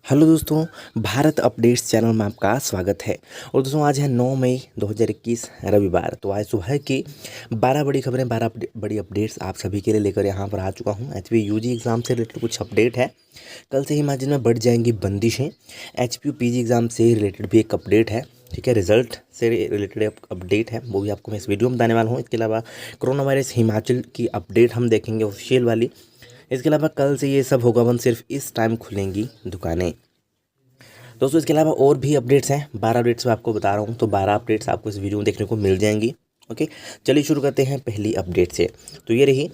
Hello दोस्तों, Bharat updates channel में आपका स्वागत है। और दोस्तों आज है 9 मई 2021 रविवार। तो आज सुबह की 12 बड़ी खबरें, 12 बड़ी अपडेट्स आप सभी के लिए लेकर यहाँ पर आ चुका हूँ। एचपीयू यूजी एग्ज़ाम से रिलेटेड कुछ अपडेट है। कल से हिमाचल में बढ़ जाएंगी बंदिशें। एचपीयू पीजी एग्ज़ाम से रिलेटेड भी एक अपडेट है। ठीक है, रिजल्ट से रिलेटेड अपडेट है, वो भी आपको मैं इस वीडियो में बताने वाला हूँ। इसके अलावा कोरोना वायरस हिमाचल की अपडेट हम देखेंगे, ऑफिशियल वाली। इसके अलावा कल से ये सब होगा बंद, सिर्फ इस टाइम खुलेंगी दुकानें। दोस्तों इसके अलावा और भी अपडेट्स हैं, 12 अपडेट्स मैं आपको बता रहा हूँ, तो 12 अपडेट्स आपको इस वीडियो में देखने को मिल जाएंगी। ओके, चलिए शुरू करते हैं पहली अपडेट से। तो ये रही,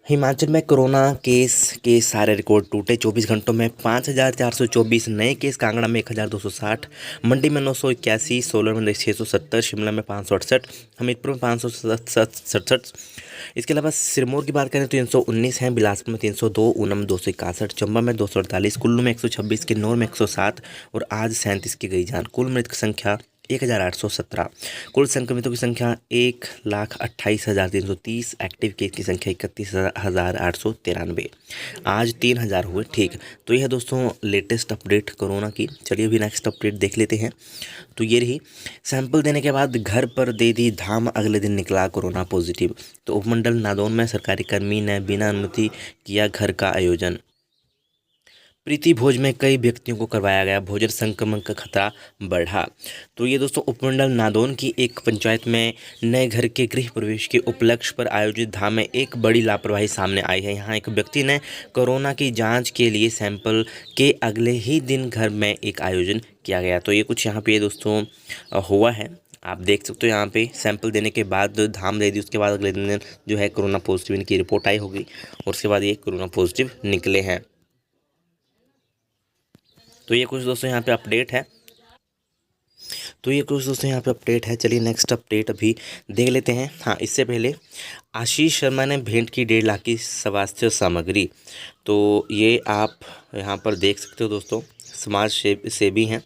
हिमाचल में कोरोना केस के सारे रिकॉर्ड टूटे। 24 घंटों में 5,424 नए केस, कांगड़ा में 1,260, मंडी में 981, सोलन में 670, शिमला में 568, हमीरपुर में 567। इसके अलावा सिरमौर की बात करें तो 319 हैं, बिलासपुर में 302, ऊना में 261, चंबा में 248, कुल्लू में 126, किन्नौर में 107 और आज 37 की गई जान। कुल मृतक संख्या 1,817। कुल संक्रमितों की संख्या 1,28,330। एक्टिव केस की संख्या 31,893। आज 3,000 हुए ठीक। तो यह है दोस्तों लेटेस्ट अपडेट कोरोना की। चलिए अभी नेक्स्ट अपडेट देख लेते हैं। तो ये रही, सैंपल देने के बाद घर पर दे दी धाम, अगले दिन निकला कोरोना पॉजिटिव। तो उपमंडल नादौन में सरकारी कर्मी ने बिना अनुमति किया घर का आयोजन। प्रीति भोज में कई व्यक्तियों को करवाया गया भोजन, संक्रमण का खतरा बढ़ा। तो ये दोस्तों उपमंडल नादौन की एक पंचायत में नए घर के गृह प्रवेश के उपलक्ष्य पर आयोजित धाम में एक बड़ी लापरवाही सामने आई है। यहाँ एक व्यक्ति ने कोरोना की जांच के लिए सैंपल के अगले ही दिन घर में एक आयोजन किया गया। तो ये कुछ यहाँ पे दोस्तों हुआ है, आप देख सकते हो। यहाँ पे सैंपल देने के बाद धाम दे दी, उसके बाद अगले दिन जो है कोरोना पॉजिटिव इनकी रिपोर्ट आई होगी और उसके बाद ये कोरोना पॉजिटिव निकले हैं। तो ये कुछ दोस्तों यहाँ पे अपडेट है। चलिए नेक्स्ट अपडेट अभी देख लेते हैं। हाँ, इससे पहले आशीष शर्मा ने भेंट की 1.5 लाख की स्वास्थ्य सामग्री। तो ये आप यहाँ पर देख सकते हो दोस्तों, समाज सेवी हैं,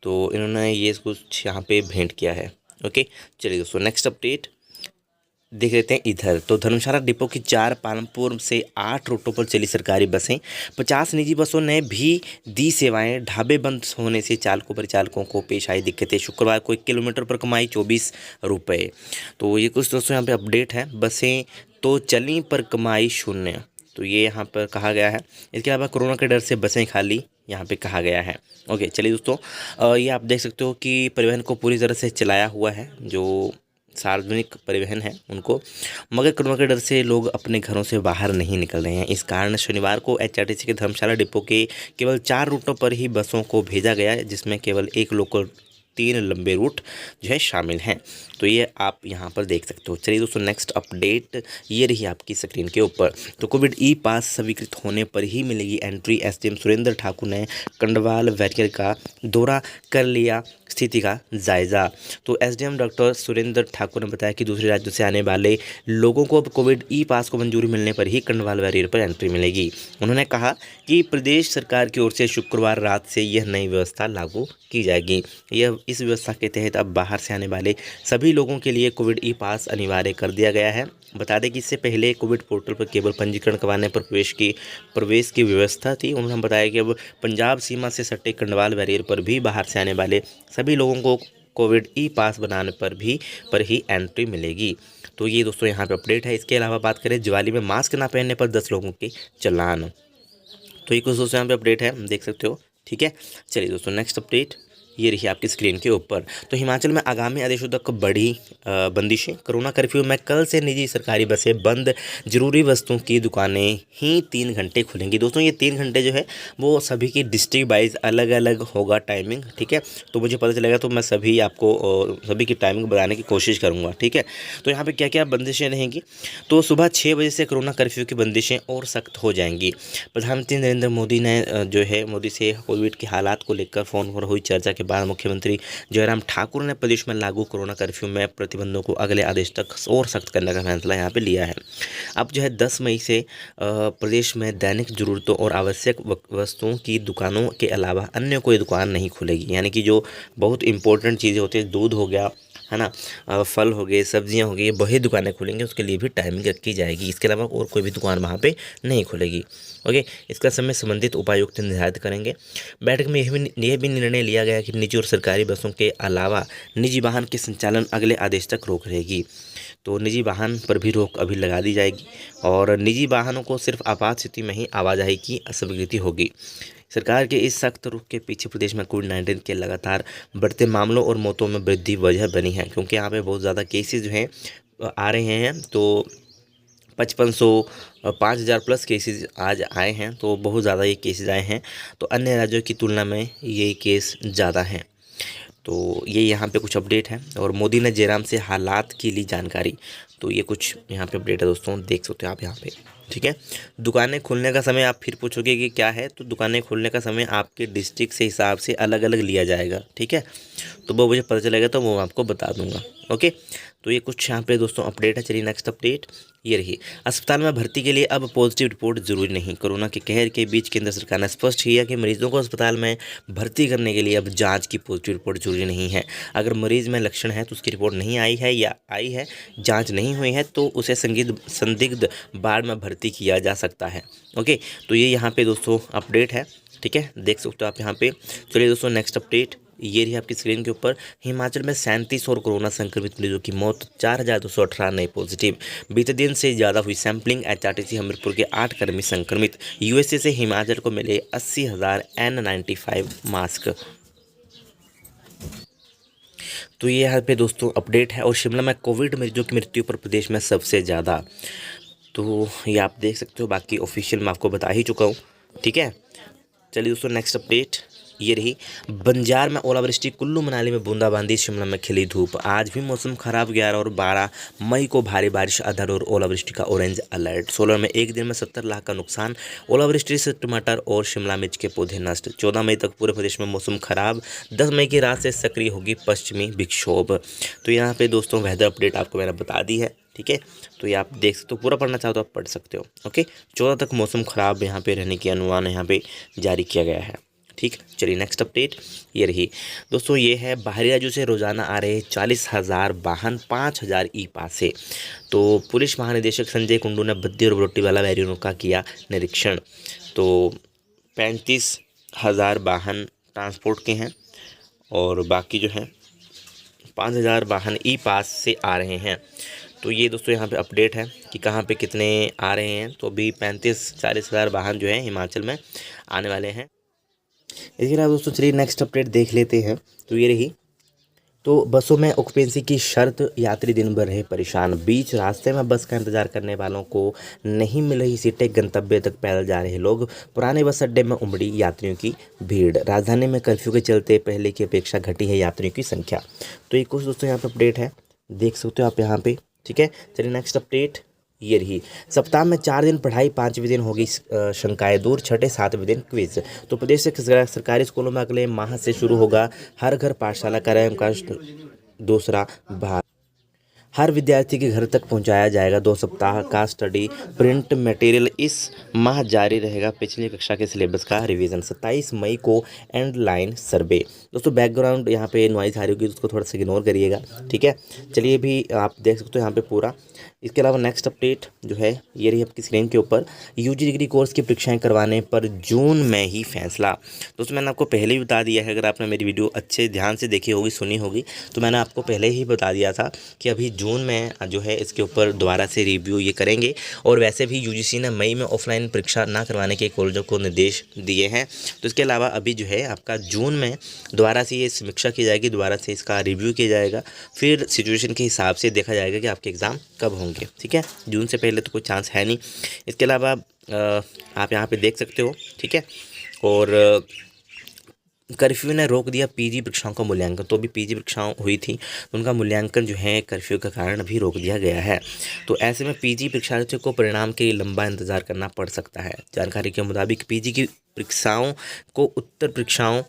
तो इन्होंने ये कुछ यहाँ पे भेंट किया है। ओके, चलिए दोस्तों नेक्स्ट अपडेट देख लेते हैं इधर। तो धर्मशाला डिपो की 4, पालमपुर से 8 रूटों पर चली सरकारी बसें। 50 निजी बसों ने भी दी सेवाएं। ढाबे बंद होने से परिचालकों को पेश आई दिक्कतें। शुक्रवार को 1 किलोमीटर पर कमाई 24 रुपये। तो ये कुछ दोस्तों यहाँ पे अपडेट है। बसें तो चली पर कमाई शून्य, तो ये यहाँ पर कहा गया है। इसके अलावा कोरोना के डर से बसें खाली यहाँ पे कहा गया है। ओके, चलिए दोस्तों ये आप देख सकते हो कि परिवहन को पूरी तरह से चलाया हुआ है, जो सार्वजनिक परिवहन है उनको, मगर कोरोना के डर से लोग अपने घरों से बाहर नहीं निकल रहे हैं। इस कारण शनिवार को एचआरटीसी के धर्मशाला डिपो के केवल 4 रूटों पर ही बसों को भेजा गया है, जिसमें केवल 1 लोकल, 3 लंबे रूट जो है शामिल हैं। तो ये आप यहाँ पर देख सकते हो। चलिए दोस्तों नेक्स्ट अपडेट ये रही आपकी स्क्रीन के ऊपर। तो कोविड ई पास स्वीकृत होने पर ही मिलेगी एंट्री। एसडीएम सुरेंद्र ठाकुर ने कंडवाल बैरियर का दौरा कर लिया स्थिति का जायजा। तो एसडीएम डॉक्टर सुरेंद्र ठाकुर ने बताया कि दूसरे राज्यों से आने वाले लोगों को अब कोविड ई पास को मंजूरी मिलने पर ही कंडवाल बैरियर पर एंट्री मिलेगी। उन्होंने कहा कि प्रदेश सरकार की ओर से शुक्रवार रात से यह नई व्यवस्था लागू की जाएगी। इस व्यवस्था के तहत अब बाहर से आने वाले सभी लोगों के लिए कोविड ई पास अनिवार्य कर दिया गया है। बता दें कि इससे पहले कोविड पोर्टल पर केवल पंजीकरण करवाने पर प्रवेश की व्यवस्था थी। उन्होंने बताया कि अब पंजाब सीमा से सटे कंडवाल बैरियर पर भी बाहर से आने वाले सभी लोगों को कोविड ई पास बनाने पर ही एंट्री मिलेगी। तो ये दोस्तों यहाँ पे अपडेट है। इसके अलावा बात करें, दिवाली में मास्क ना पहनने पर 10 लोगों के चालान। तो ये कुछ दोस्तों यहाँ पे अपडेट है, देख सकते हो। ठीक है, चलिए दोस्तों नेक्स्ट अपडेट ये रही आपकी स्क्रीन के ऊपर। तो हिमाचल में आगामी आदेशों तक बढ़ी बंदिशें। कोरोना कर्फ्यू में कल से निजी सरकारी बसें बंद, जरूरी वस्तुओं की दुकानें ही 3 घंटे खुलेंगी। दोस्तों ये 3 घंटे जो है वो सभी की डिस्ट्रिक्ट वाइज अलग अलग होगा टाइमिंग। ठीक है, तो मुझे पता चलेगा तो मैं सभी की टाइमिंग बताने की कोशिश करूँगा। ठीक है, तो यहाँ पर क्या क्या बंदिशें रहेंगी। तो सुबह 6 बजे से कोरोना कर्फ्यू की बंदिशें और सख्त हो जाएंगी। प्रधानमंत्री नरेंद्र मोदी ने मोदी से कोविड के हालात को लेकर फ़ोन पर हुई चर्चा के बाद मुख्यमंत्री जयराम ठाकुर ने प्रदेश में लागू कोरोना कर्फ्यू में प्रतिबंधों को अगले आदेश तक और सख्त करने का फैसला यहाँ पे लिया है। अब जो है 10 मई से प्रदेश में दैनिक जरूरतों और आवश्यक वस्तुओं की दुकानों के अलावा अन्य कोई दुकान नहीं खुलेगी। यानी कि जो बहुत इंपॉर्टेंट चीज़ें होती हैं, दूध हो गया है ना, फल हो गए, सब्जियां हो गई, वही दुकानें खुलेंगी, उसके लिए भी टाइमिंग रखी जाएगी। इसके अलावा और कोई भी दुकान वहाँ पे नहीं खुलेगी। ओके, इसका समय संबंधित उपायुक्त निर्धारित करेंगे। बैठक में यह भी निर्णय लिया गया कि निजी और सरकारी बसों के अलावा निजी वाहन के संचालन अगले आदेश तक रोक रहेगी। तो निजी वाहन पर भी रोक अभी लगा दी जाएगी और निजी वाहनों को सिर्फ आपात स्थिति में ही आवाजाही की स्वीकृति होगी। सरकार के इस सख्त रुख के पीछे प्रदेश में कोविड-19 के लगातार बढ़ते मामलों और मौतों में वृद्धि वजह बनी है, क्योंकि यहाँ पे बहुत ज़्यादा केसेस जो हैं आ रहे हैं। तो 5500 5000 प्लस केसेस आज आए हैं, तो बहुत ज़्यादा ये केसेस आए हैं। तो अन्य राज्यों की तुलना में ये केस ज़्यादा हैं। तो ये यहाँ पे कुछ अपडेट है और मोदी ने जयराम से हालात की ली जानकारी। तो ये कुछ यहाँ पे अपडेट है दोस्तों, देख सकते हो आप यहाँ पे। ठीक है, दुकानें खुलने का समय आप फिर पूछोगे कि क्या है, तो दुकानें खुलने का समय आपके डिस्ट्रिक्ट से हिसाब से अलग अलग लिया जाएगा। ठीक है, तो वो मुझे पता चलेगा तो वो मैं आपको बता दूंगा। ओके, तो ये कुछ यहाँ पे दोस्तों अपडेट है। चलिए नेक्स्ट अपडेट ये रही। अस्पताल में भर्ती के लिए अब पॉजिटिव रिपोर्ट जरूरी नहीं। कोरोना के कहर के बीच केंद्र सरकार ने स्पष्ट किया कि मरीजों को अस्पताल में भर्ती करने के लिए अब जांच की पॉजिटिव रिपोर्ट जरूरी नहीं है। अगर मरीज में लक्षण है तो उसकी रिपोर्ट नहीं आई है या आई है, जांच नहीं हुई है, तो उसे संदिग्ध वार्ड में भर्ती किया जा सकता है। ओके, तो ये यहाँ पे दोस्तों अपडेट है। ठीक है, देख सकते हो आप यहाँ पे। चलिए दोस्तों नेक्स्ट अपडेट ये रही आपकी स्क्रीन के ऊपर। हिमाचल में 37 और कोरोना संक्रमित मरीजों की मौत, 4218 नए पॉजिटिव। बीते दिन से ज़्यादा हुई सैंपलिंग। एचआरटीसी हमीरपुर के 8 कर्मी संक्रमित। यूएसए से हिमाचल को मिले 80,000 N95 मास्क। तो ये यहाँ पे दोस्तों अपडेट है। और शिमला में कोविड मरीजों की मृत्यु पर प्रदेश में सबसे ज़्यादा। तो ये आप देख सकते हो, बाकी ऑफिशियल मैं आपको बता ही चुका हूँ। ठीक है, चलिए दोस्तों नेक्स्ट अपडेट ये रही। बंजार में ओलावृष्टि, कुल्लू मनाली में बूंदाबांदी, शिमला में खिली धूप। आज भी मौसम खराब। 11 और 12 मई को भारी बारिश, अधर और ओलावृष्टि का ऑरेंज अलर्ट। सोलन में एक दिन में 70 लाख का नुकसान। ओलावृष्टि से टमाटर और शिमला मिर्च के पौधे नष्ट। 14 मई तक पूरे प्रदेश में मौसम खराब। 10 मई की रात से सक्रिय होगी पश्चिमी विक्षोभ। तो यहाँ पे दोस्तों वेदर अपडेट आपको मैंने बता दी है। ठीक है, तो ये आप देख सकते हो, पूरा पढ़ना चाहो तो आप पढ़ सकते हो। ओके, 14 तक मौसम खराब यहाँ पे रहने की अनुमान यहाँ पे जारी किया गया है। ठीक, चलिए नेक्स्ट अपडेट ये रही दोस्तों। ये है बाहरी राज्यों से रोजाना आ रहे 40,000 वाहन, 5,000 ई पास से। तो पुलिस महानिदेशक संजय कुंडू ने बद्दी और बरोटीवाला बैरियरों का किया निरीक्षण। तो 35,000 वाहन ट्रांसपोर्ट के हैं और बाकी जो है 5,000 वाहन ई पास से आ रहे हैं। तो ये दोस्तों यहाँ पे अपडेट है कि कहाँ पे कितने आ रहे हैं। तो अभी 35-40 हज़ार वाहन जो है हिमाचल में आने वाले हैं। इसके अलावा दोस्तों चलिए नेक्स्ट अपडेट देख लेते हैं। तो ये रही। तो बसों में ऑक्यूपेंसी की शर्त, यात्री दिन भर रहे परेशान। बीच रास्ते में बस का इंतजार करने वालों को नहीं मिल रही सीटें, गंतव्य तक पैदल जा रहे लोग। पुराने बस अड्डे में उमड़ी यात्रियों की भीड़। राजधानी में कर्फ्यू के चलते पहले की अपेक्षा घटी है यात्रियों की संख्या। तो ये कुछ दोस्तों यहाँ पे अपडेट है, देख सकते हो आप यहाँ पे। ठीक है, चलिए नेक्स्ट अपडेट ये रही। सप्ताह में 4 दिन पढ़ाई, 5वें दिन होगी शंकाएं दूर, 6-7वें दिन क्विज। तो प्रदेश के सरकारी स्कूलों में अगले माह से शुरू होगा हर घर पाठशाला कार्यक्रम का दूसरा भाग। हर विद्यार्थी के घर तक पहुंचाया जाएगा 2 सप्ताह का स्टडी प्रिंट मटेरियल। इस माह जारी रहेगा पिछली कक्षा के सिलेबस का रिवीजन। 27 मई को एंड लाइन सर्वे। दोस्तों बैकग्राउंड यहाँ पे नॉइज आ रही होगी, उसको थोड़ा सा इग्नोर करिएगा। ठीक है, चलिए भी आप देख सकते हो यहाँ पे पूरा। इसके अलावा नेक्स्ट अपडेट जो है ये रही आपकी स्क्रीन के ऊपर। यूजी डिग्री कोर्स की परीक्षाएं करवाने पर जून में ही फैसला। दोस्तों मैंने आपको पहले ही बता दिया है, अगर आपने मेरी वीडियो अच्छे ध्यान से देखी होगी, सुनी होगी, तो मैंने आपको पहले ही बता दिया था कि अभी जून में जो है इसके ऊपर दोबारा से रिव्यू ये करेंगे। और वैसे भी यूजीसी ने मई में ऑफलाइन परीक्षा ना करवाने के कॉलेजों को निर्देश दिए हैं। तो इसके अलावा अभी जो है आपका जून में दोबारा से ये समीक्षा की जाएगी, दोबारा से इसका रिव्यू किया जाएगा, फिर सिचुएशन के हिसाब से देखा जाएगा कि आपके एग्ज़ाम कब होंगे। ठीक है, जून से पहले तो कोई चांस है नहीं। इसके अलावा आप यहाँ पे देख सकते हो। ठीक है, और कर्फ्यू ने रोक दिया पीजी परीक्षाओं का मूल्यांकन। तो अभी पीजी परीक्षाओं हुई थी, उनका मूल्यांकन जो है कर्फ्यू के कारण अभी रोक दिया गया है। तो ऐसे में पीजी परीक्षार्थियों को परिणाम के लिए लंबा इंतजार करना पड़ सकता है। जानकारी के मुताबिक पीजी की परीक्षाओं को उत्तर परीक्षाओं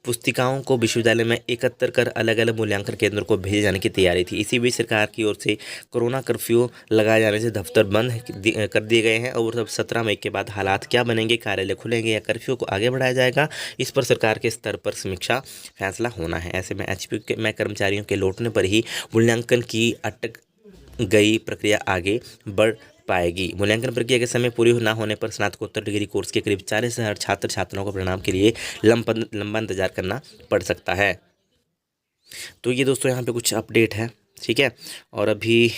पुस्तिकाओं को विश्वविद्यालय में एकत्र कर अलग अलग मूल्यांकन केंद्रों को भेजे जाने की तैयारी थी। इसी बीच सरकार की ओर से कोरोना कर्फ्यू लगाए जाने से दफ्तर बंद कर दिए गए हैं। और तब 17 मई के बाद हालात क्या बनेंगे, कार्यालय खुलेंगे या कर्फ्यू को आगे बढ़ाया जाएगा, इस पर सरकार के स्तर पर समीक्षा फैसला होना है। ऐसे में एचपी में कर्मचारियों के लौटने पर ही मूल्यांकन की अटक गई प्रक्रिया आगे बढ़ पाएगी। मूल्यांकन प्रक्रिया के समय पूरी ना होने पर स्नातकोत्तर डिग्री कोर्स के करीब 40,000 छात्र छात्राओं को परिणाम के लिए लंबा इंतजार करना पड़ सकता है। तो ये दोस्तों यहाँ पे कुछ अपडेट है, ठीक है। और अभी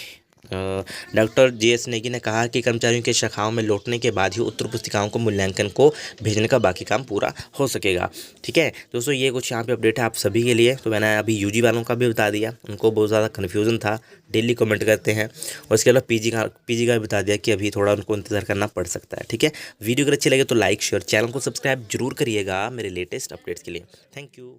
डॉक्टर JS नेगी ने कहा कि कर्मचारियों के शाखाओं में लौटने के बाद ही उत्तर पुस्तिकाओं को मूल्यांकन को भेजने का बाकी काम पूरा हो सकेगा, ठीक है। दोस्तों ये कुछ यहाँ पे अपडेट है आप सभी के लिए। तो मैंने अभी UG वालों का भी बता दिया, उनको बहुत ज़्यादा कन्फ्यूज़न था, डेली कमेंट करते हैं। और इसके अलावा PG का भी बता दिया कि अभी थोड़ा उनको इंतजार करना पड़ सकता है, ठीक है। वीडियो अगर अच्छी लगे तो लाइक शेयर, चैनल को सब्सक्राइब जरूर करिएगा मेरे लेटेस्ट अपडेट्स के लिए। Thank you.